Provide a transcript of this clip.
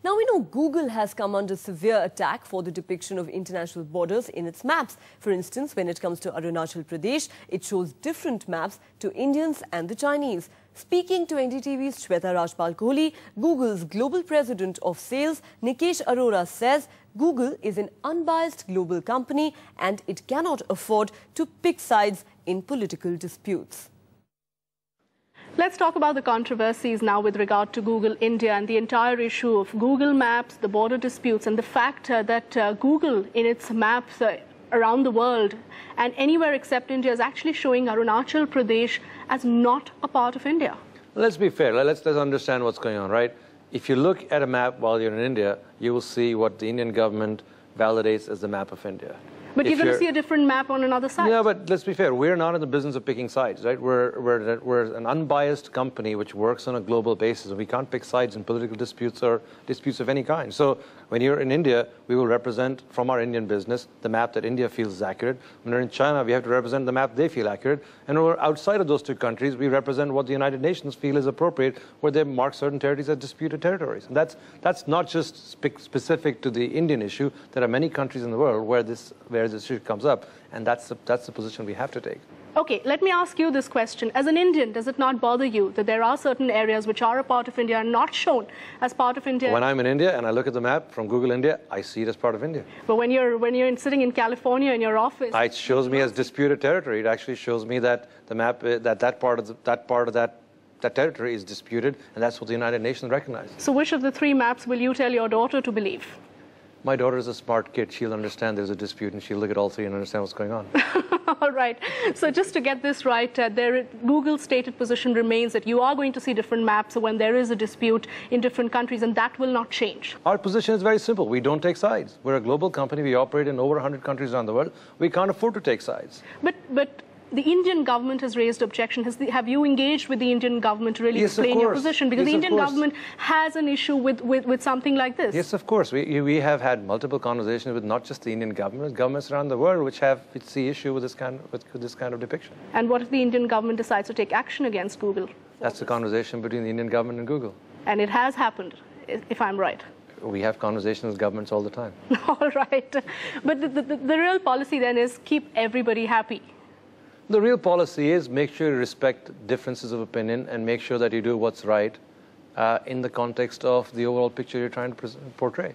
Now, we know Google has come under severe attack for the depiction of international borders in its maps. For instance, when it comes to Arunachal Pradesh, it shows different maps to Indians and the Chinese. Speaking to NDTV's Shweta Rajpal Kohli, Google's global president of sales, Nikesh Arora, says Google is an unbiased global company and it cannot afford to pick sides in political disputes. Let's talk about the controversies now with regard to Google India and the entire issue of Google Maps, the border disputes, and the fact that Google in its maps around the world and anywhere except India is actually showing Arunachal Pradesh as not a part of India. Let's be fair. Let's understand what's going on, right? If you look at a map while you're in India, you will see what the Indian government validates as the map of India. But you're going to see a different map on another side. Yeah, but let's be fair. We're not in the business of picking sides, right? We're an unbiased company which works on a global basis. And we can't pick sides in political disputes or disputes of any kind. So when you're in India, we will represent from our Indian business the map that India feels is accurate. When we're in China, we have to represent the map they feel accurate. And when we're outside of those two countries, we represent what the United Nations feel is appropriate, where they mark certain territories as disputed territories. And that's not just specific to the Indian issue. There are many countries in the world where this issue comes up, and that's the position we have to take. Okay, let me ask you this question. As an Indian, does it not bother you that there are certain areas which are a part of India and not shown as part of India? When I'm in India and I look at the map from Google India, I see it as part of India. But when you're sitting in California in your office, it shows me as disputed territory. It actually shows me that the map that part of that territory is disputed, and that's what the United Nations recognizes. So which of the three maps will you tell your daughter to believe? My daughter is a smart kid. She'll understand there's a dispute, and she'll look at all three and understand what's going on. All right. So just to get this right, Google's stated position remains that you are going to see different maps when there is a dispute in different countries, and that will not change. Our position is very simple. We don't take sides. We're a global company. We operate in over 100 countries around the world. We can't afford to take sides. But the Indian government has raised objection. Have you engaged with the Indian government to really explain your position? Because the Indian government has an issue with something like this. Yes, of course. We have had multiple conversations with not just the Indian government, governments around the world which see issue with this kind of depiction. And what if the Indian government decides to take action against Google? That's the conversation between the Indian government and Google. And it has happened, if I'm right. We have conversations with governments all the time. All right. But the real policy then is keep everybody happy. The real policy is make sure you respect differences of opinion and make sure that you do what's right in the context of the overall picture you're trying to portray.